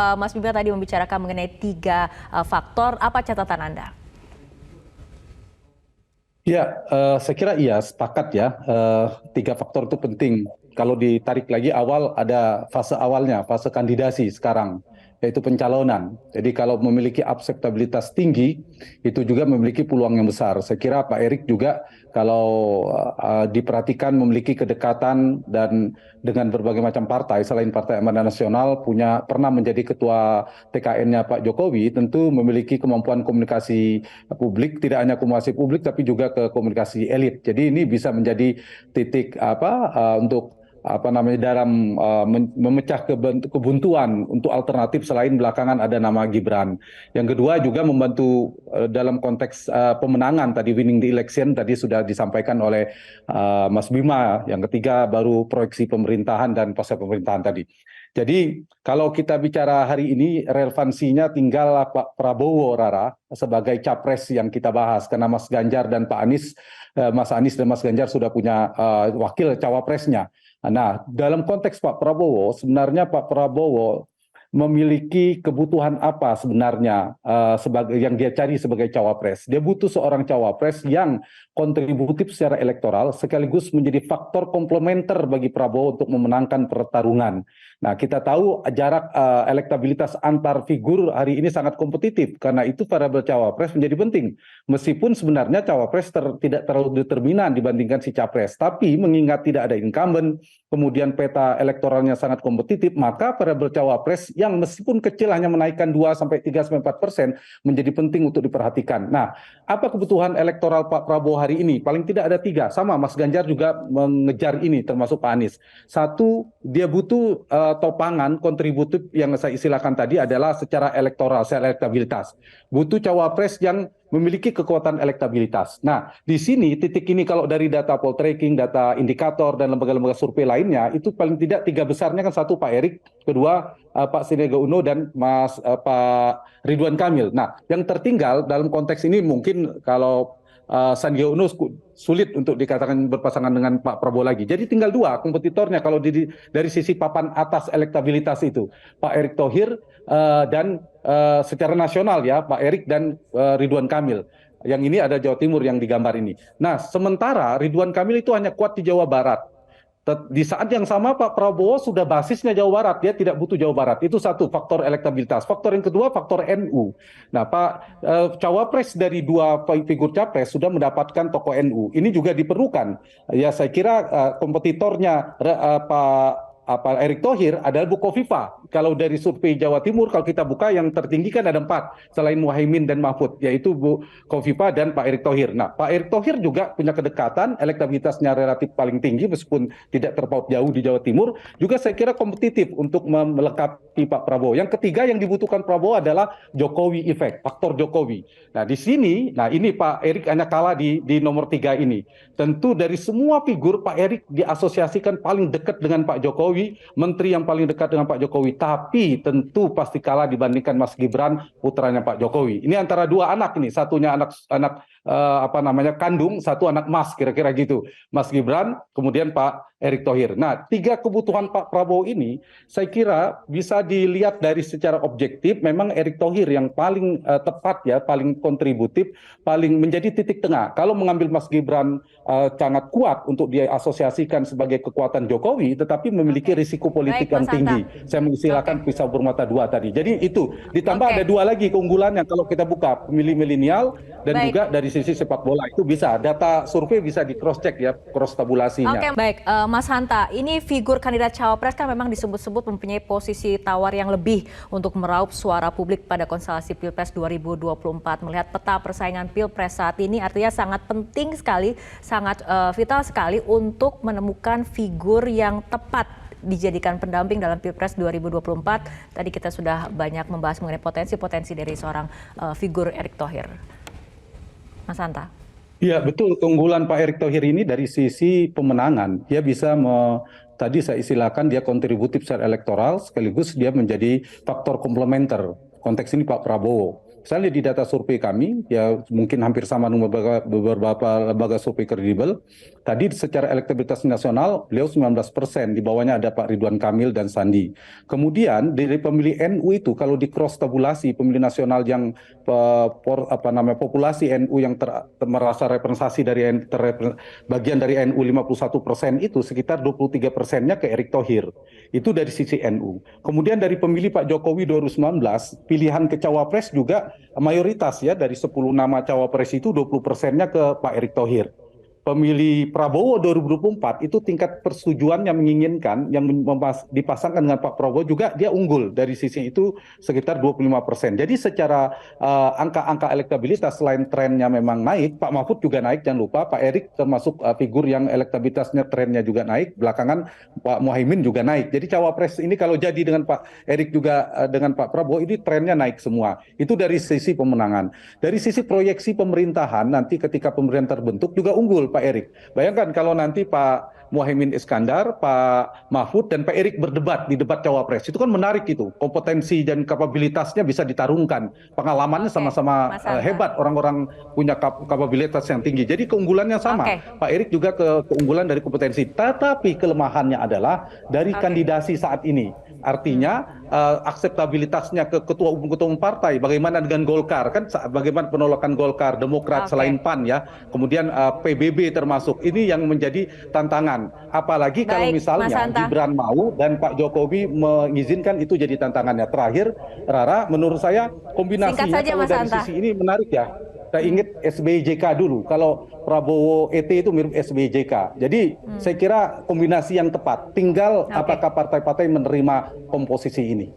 Mas Bima tadi membicarakan mengenai tiga faktor, apa catatan Anda? Ya, saya kira iya, sepakat ya. Tiga faktor itu penting. Kalau ditarik lagi awal, ada fase awalnya, fase kandidasi sekarang, yaitu pencalonan. Jadi kalau memiliki akseptabilitas tinggi, itu juga memiliki peluang yang besar. Saya kira Pak Erik juga kalau diperhatikan memiliki kedekatan dan dengan berbagai macam partai, selain Partai Amanat Nasional, pernah menjadi ketua TKN-nya Pak Jokowi, tentu memiliki kemampuan komunikasi publik, tidak hanya komunikasi publik tapi juga ke komunikasi elit. Jadi ini bisa menjadi titik untuk dalam memecah kebuntuan untuk alternatif selain belakangan ada nama Gibran. Yang kedua juga membantu dalam konteks pemenangan tadi, winning the election tadi sudah disampaikan oleh Mas Bima. Yang ketiga baru proyeksi pemerintahan dan proses pemerintahan tadi. Jadi kalau kita bicara hari ini relevansinya tinggal Pak Prabowo, Rara, sebagai capres yang kita bahas, karena Mas Ganjar dan Pak Anies, Mas Anies dan Mas Ganjar sudah punya wakil cawapresnya. Nah, dalam konteks Pak Prabowo, sebenarnya Pak Prabowo memiliki kebutuhan apa sebenarnya sebagai yang dia cari sebagai cawapres. Dia butuh seorang cawapres yang kontributif secara elektoral sekaligus menjadi faktor komplementer bagi Prabowo untuk memenangkan pertarungan. Nah, kita tahu jarak elektabilitas antar figur hari ini sangat kompetitif, karena itu variabel cawapres menjadi penting. Meskipun sebenarnya cawapres tidak terlalu determinan dibandingkan si capres, tapi mengingat tidak ada incumbent, kemudian peta elektoralnya sangat kompetitif, maka variabel cawapres yang meskipun kecil hanya menaikkan 2-3-4% menjadi penting untuk diperhatikan. Nah, apa kebutuhan elektoral Pak Prabowo hari ini? Paling tidak ada tiga. Sama Mas Ganjar juga mengejar ini, termasuk Pak Anies. Satu, dia butuh topangan kontributif yang saya istilahkan tadi adalah secara elektoral, secara elektabilitas. Butuh cawapres yang memiliki kekuatan elektabilitas. Nah, di sini titik ini kalau dari data poltreking, data indikator dan lembaga-lembaga survei lainnya, itu paling tidak tiga besarnya kan, satu Pak Erik, kedua Pak Sandiaga Uno, dan Pak Ridwan Kamil. Nah, yang tertinggal dalam konteks ini mungkin kalau Sandiaga Uno sulit untuk dikatakan berpasangan dengan Pak Prabowo lagi. Jadi tinggal dua kompetitornya kalau dari sisi papan atas elektabilitas itu, Pak Erick Thohir dan secara nasional ya Pak Erik dan Ridwan Kamil. Yang ini ada Jawa Timur yang digambar ini. Nah, sementara Ridwan Kamil itu hanya kuat di Jawa Barat. Di saat yang sama Pak Prabowo sudah basisnya Jawa Barat, dia tidak butuh Jawa Barat. Itu satu faktor elektabilitas. Faktor yang kedua faktor NU. Nah, cawapres dari dua figur capres sudah mendapatkan tokoh NU. Ini juga diperlukan. Ya saya kira kompetitornya Pak Erick Thohir adalah Bu Kofifa. Kalau dari survei Jawa Timur, kalau kita buka yang tertinggi kan ada 4 selain Muhaimin dan Mahfud, yaitu Bu Kofifa dan Pak Erick Thohir. Nah, Pak Erick Thohir juga punya kedekatan, elektabilitasnya relatif paling tinggi meskipun tidak terpaut jauh di Jawa Timur. Juga saya kira kompetitif untuk melengkapi Pak Prabowo. Yang ketiga yang dibutuhkan Prabowo adalah Jokowi effect, faktor Jokowi. Nah, di sini, ini Pak Erick hanya kalah di nomor 3 ini. Tentu dari semua figur Pak Erick diasosiasikan paling dekat dengan Pak Jokowi, menteri yang paling dekat dengan Pak Jokowi, tapi tentu pasti kalah dibandingkan Mas Gibran, putranya Pak Jokowi. Ini antara dua anak ini, satunya anak kandung, satu anak mas, kira-kira gitu. Mas Gibran, kemudian Pak Erick Thohir. Nah, tiga kebutuhan Pak Prabowo ini saya kira bisa dilihat dari secara objektif. Memang Erick Thohir yang paling tepat ya, paling kontributif, paling menjadi titik tengah. Kalau mengambil Mas Gibran sangat kuat untuk diasosiasikan sebagai kekuatan Jokowi, tetapi memiliki risiko politik yang tinggi. Saya mengistilahkan pisau bermata dua tadi. Jadi itu ditambah ada dua lagi keunggulan yang kalau kita buka pemilih milenial dan juga dari sisi sepak bola itu bisa data survei bisa di cross check ya, cross tabulasinya. Oke, baik Mas Hanta, ini figur kandidat cawapres kan memang disebut-sebut mempunyai posisi tawar yang lebih untuk meraup suara publik pada konstelasi Pilpres 2024. Melihat peta persaingan Pilpres saat ini artinya sangat penting sekali, sangat vital sekali untuk menemukan figur yang tepat dijadikan pendamping dalam Pilpres 2024. Tadi kita sudah banyak membahas mengenai potensi-potensi dari seorang figur Erick Thohir. Mas Hanta. Iya betul, keunggulan Pak Erick Thohir ini dari sisi pemenangan. Dia bisa tadi saya istilahkan dia kontributif secara elektoral sekaligus dia menjadi faktor komplementer. Konteks ini Pak Prabowo. Misalnya di data survei kami, ya mungkin hampir sama dengan beberapa lembaga survei kredibel. Tadi secara elektabilitas nasional, beliau 19%, di bawahnya ada Pak Ridwan Kamil dan Sandi. Kemudian dari pemilih NU itu, kalau di cross tabulasi pemilih nasional yang populasi NU yang merasa representasi dari bagian dari NU 51% itu sekitar 23%-nya ke Erick Thohir. Itu dari sisi NU. Kemudian dari pemilih Pak Jokowi 2019, pilihan ke cawapres juga mayoritas ya, dari 10 nama cawapres itu 20%-nya ke Pak Erick Thohir. Pemilih Prabowo 2024 itu tingkat persetujuan yang menginginkan yang dipasangkan dengan Pak Prabowo juga dia unggul dari sisi itu sekitar 25%. Jadi secara angka-angka elektabilitas selain trennya memang naik, Pak Mahfud juga naik, jangan lupa Pak Erick termasuk figur yang elektabilitasnya trennya juga naik, belakangan Pak Muhaimin juga naik. Jadi cawapres ini kalau jadi dengan Pak Erick juga dengan Pak Prabowo ini trennya naik semua. Itu dari sisi pemenangan. Dari sisi proyeksi pemerintahan nanti ketika pemerintahan terbentuk juga unggul Pak Erick. Bayangkan kalau nanti Pak Muhaimin Iskandar, Pak Mahfud, dan Pak Erick berdebat di debat cawapres. Itu kan menarik itu. Kompetensi dan kapabilitasnya bisa ditarungkan. Pengalamannya sama-sama hebat. Orang-orang punya kapabilitas yang tinggi. Jadi keunggulannya sama. Pak Erick juga keunggulan dari kompetensi. Tetapi kelemahannya adalah dari kandidasi saat ini. Artinya akseptabilitasnya ke ketua umum partai. Bagaimana dengan Golkar? Kan bagaimana penolakan Golkar, Demokrat selain PAN ya. Kemudian PBB termasuk. Ini yang menjadi tantangan. Apalagi kalau misalnya Gibran mau dan Pak Jokowi mengizinkan, itu jadi tantangannya. Terakhir, Rara, menurut saya kombinasinya kalau dari sisi ini menarik ya. Saya ingat SBJK dulu. Kalau Prabowo ET itu mirip SBJK. Jadi saya kira kombinasi yang tepat. Tinggal apakah partai-partai menerima komposisi ini.